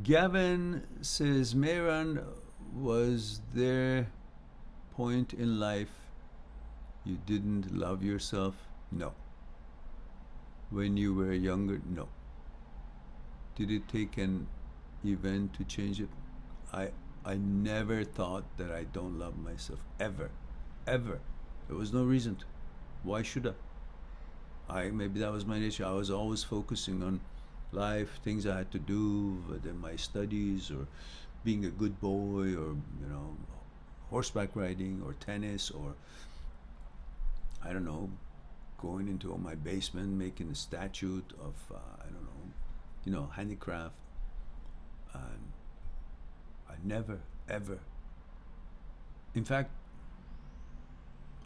Gavin says, Mehran, was there point in life you didn't love yourself? No. When you were younger? No. Did it take an event to change it? I never thought that I don't love myself. Ever. Ever. There was no reason to. Why should I? Maybe that was my nature. I was always focusing on life, things I had to do, whether my studies or being a good boy, or horseback riding or tennis, or I don't know, going into my basement making a statue of handicraft. I never ever. In fact,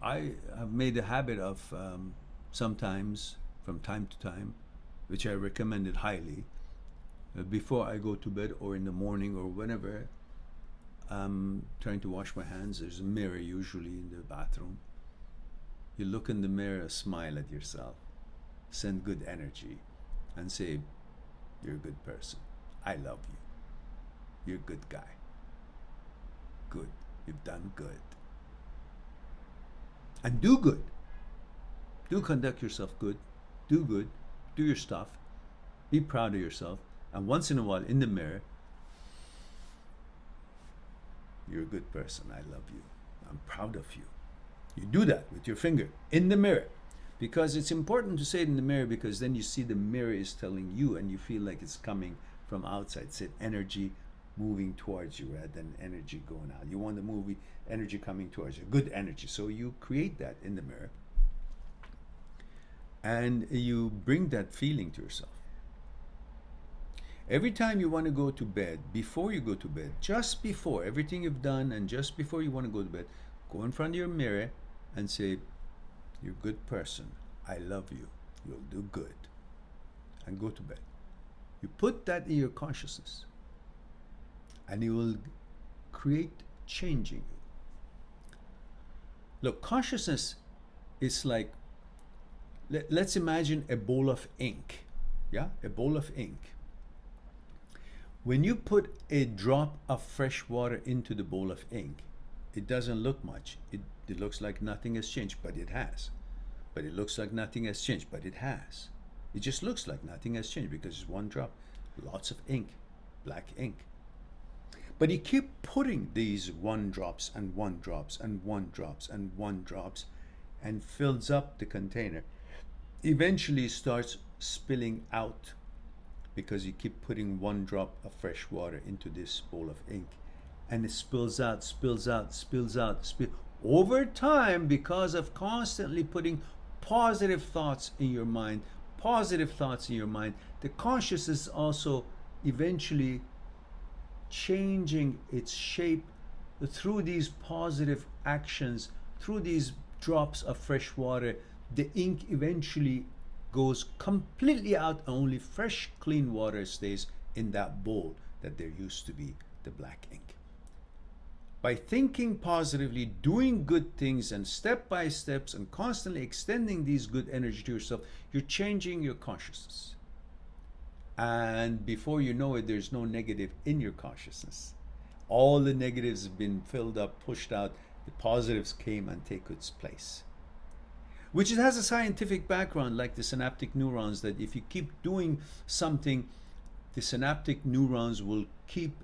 I have made a habit of sometimes, from time to time, which I recommend it highly, before I go to bed or in the morning or whenever I'm trying to wash my hands. There's a mirror usually in the bathroom. You look in the mirror, smile at yourself, send good energy, and say, you're a good person. I love you. You're a good guy. Good. You've done good. And do good. Do conduct yourself good. Do good. Do your stuff. Be proud of yourself. And once in a while, in the mirror, you're a good person. I love you. I'm proud of you. You do that with your finger in the mirror, because it's important to say it in the mirror, because then you see the mirror is telling you, and you feel like it's coming from outside. It's an energy moving towards you rather than energy going out. You want the energy coming towards you, good energy. So you create that in the mirror, and you bring that feeling to yourself. Every time you want to go to bed, before you go to bed, just before everything you've done, and just before you want to go to bed, go in front of your mirror and say, you're a good person. I love you. You'll do good. And go to bed. You put that in your consciousness, and it will create changing. Look, consciousness is like, let's imagine a bowl of ink. Yeah, a bowl of ink. When you put a drop of fresh water into the bowl of ink, it doesn't look much. It looks like nothing has changed, but it has. But it looks like nothing has changed, but it has. It just looks like nothing has changed because it's one drop. Lots of ink, black ink. But you keep putting these one drops and one drops and one drops and one drops, and fills up the container. Eventually it starts spilling out, because you keep putting one drop of fresh water into this bowl of ink, and it spills out, spills out, spills out, over time, because of constantly putting positive thoughts in your mind, the consciousness also eventually changing its shape through these positive actions, through these drops of fresh water. The ink eventually goes completely out, and only fresh, clean water stays in that bowl that there used to be the black ink. By thinking positively, doing good things, and step by steps, and constantly extending these good energy to yourself, you're changing your consciousness. And before you know it, there's no negative in your consciousness. All the negatives have been filled up, pushed out. The positives came and take its place. Which it has a scientific background, like the synaptic neurons, that if you keep doing something, the synaptic neurons will keep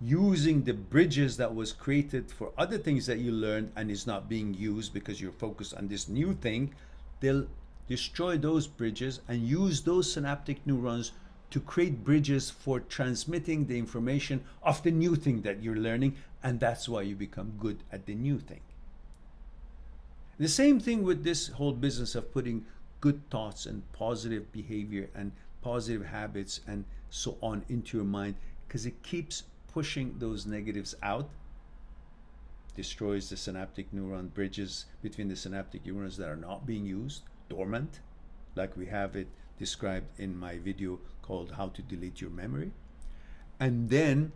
using the bridges that was created for other things that you learned and is not being used because you're focused on this new thing. They'll destroy those bridges and use those synaptic neurons to create bridges for transmitting the information of the new thing that you're learning, and that's why you become good at the new thing. The same thing with this whole business of putting good thoughts and positive behavior and positive habits and so on into your mind, because it keeps pushing those negatives out, destroys the synaptic neuron bridges between the synaptic neurons that are not being used, dormant, like we have it described in my video called How to Delete Your Memory. And then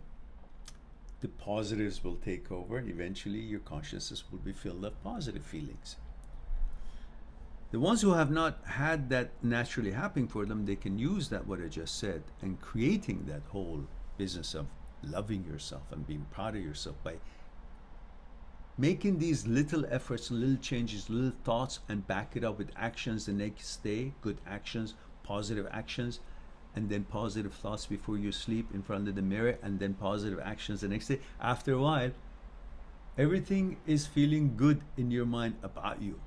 the positives will take over. Eventually your consciousness will be filled with positive feelings. The ones who have not had that naturally happening for them, they can use that, what I just said, and creating that whole business of loving yourself and being proud of yourself by making these little efforts, little changes, little thoughts, and back it up with actions the next day, good actions, positive actions, and then positive thoughts before you sleep in front of the mirror, and then positive actions the next day. After a while, everything is feeling good in your mind about you.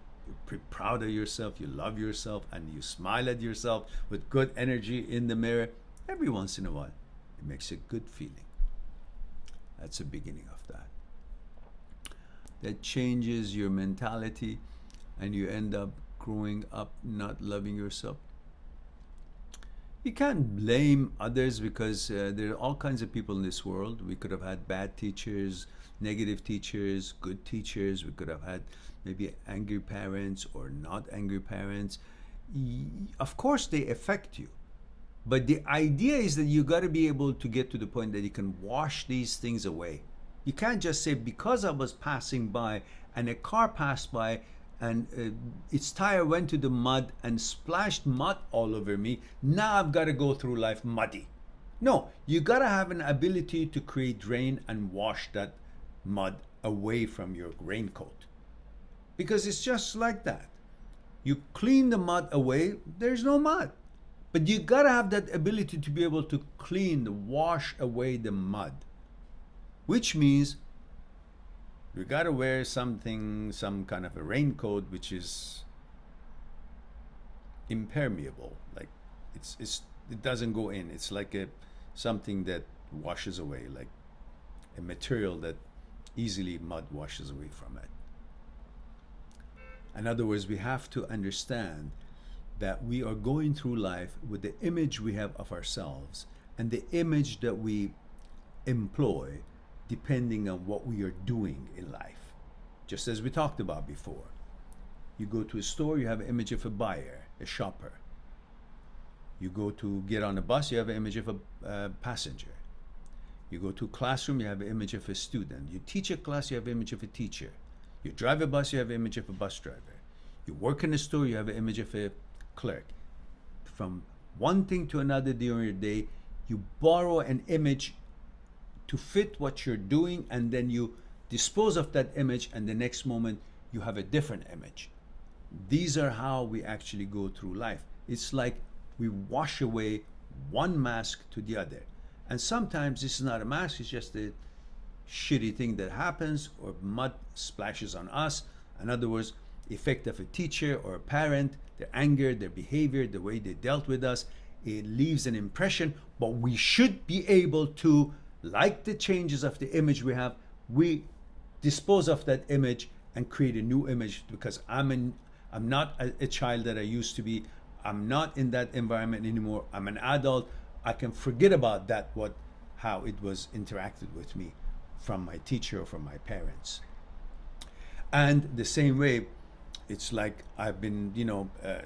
You're proud of yourself, you love yourself, and you smile at yourself with good energy in the mirror. Every once in a while, it makes a good feeling. That's the beginning of that. That changes your mentality, and you end up growing up not loving yourself. You can't blame others because there are all kinds of people in this world. We could have had bad teachers, negative teachers, good teachers. We could have had maybe angry parents or not angry parents. Of course, they affect you. But the idea is that you got to be able to get to the point that you can wash these things away. You can't just say, because I was passing by and a car passed by and its tire went to the mud and splashed mud all over me, now I've got to go through life muddy. No, you got to have an ability to create rain and wash that mud away from your raincoat. Because it's just like that. You clean the mud away, there's no mud. But you got to have that ability to be able to wash away the mud. Which means you got to wear some kind of a raincoat which is impermeable. Like it doesn't go in. It's like something that washes away, like a material that easily mud washes away from it. In other words, we have to understand that we are going through life with the image we have of ourselves and the image that we employ depending on what we are doing in life. Just as we talked about before. You go to a store, you have an image of a buyer, a shopper. You go to get on a bus, you have an image of a passenger. You go to a classroom, you have an image of a student. You teach a class, you have an image of a teacher. You drive a bus, you have an image of a bus driver. You work in a store, you have an image of a clerk. From one thing to another during your day, you borrow an image to fit what you're doing, and then you dispose of that image, and the next moment you have a different image. These are how we actually go through life. It's like we wash away one mask to the other. And sometimes this is not a mask, it's just a shitty thing that happens, or mud splashes on us. In other words, effect of a teacher or a parent, their anger, their behavior, the way they dealt with us, it leaves an impression, but we should be able to, like the changes of the image we have, we dispose of that image and create a new image, because I'm not a child that I used to be. I'm not in that environment anymore. I'm an adult. I can forget about that, how it was interacted with me from my teacher or from my parents. And the same way, it's like I've been,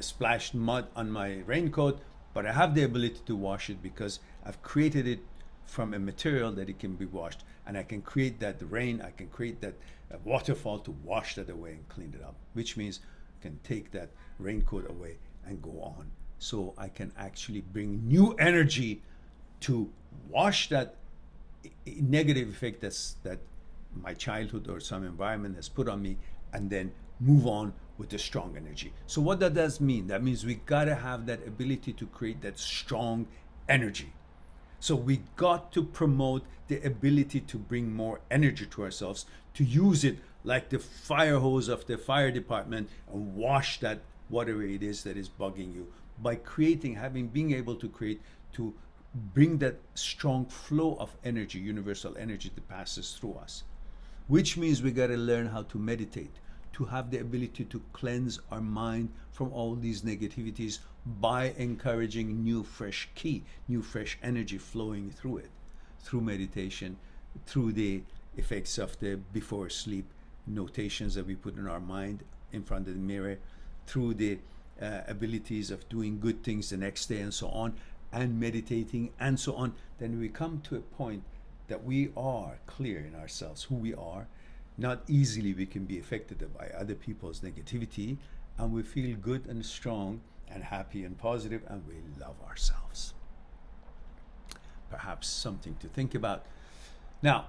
splashed mud on my raincoat, but I have the ability to wash it because I've created it from a material that it can be washed, and I can create that rain, I can create that waterfall to wash that away and clean it up, which means I can take that raincoat away and go on. So I can actually bring new energy to wash that negative effect that my childhood or some environment has put on me, and then move on with the strong energy. So what does that mean? That means we gotta have that ability to create that strong energy. So we got to promote the ability to bring more energy to ourselves, to use it like the fire hose of the fire department and wash that whatever it is that is bugging you, by being able to create, to bring that strong flow of energy, universal energy that passes through us. Which means we got to learn how to meditate, to have the ability to cleanse our mind from all these negativities by encouraging new fresh energy flowing through it, through meditation, through the effects of the before sleep notations that we put in our mind in front of the mirror, through the abilities of doing good things the next day and so on, and meditating and so on. Then we come to a point that we are clear in ourselves who we are. Not easily we can be affected by other people's negativity, and we feel good and strong and happy and positive, and we love ourselves. perhaps something to think about. Now,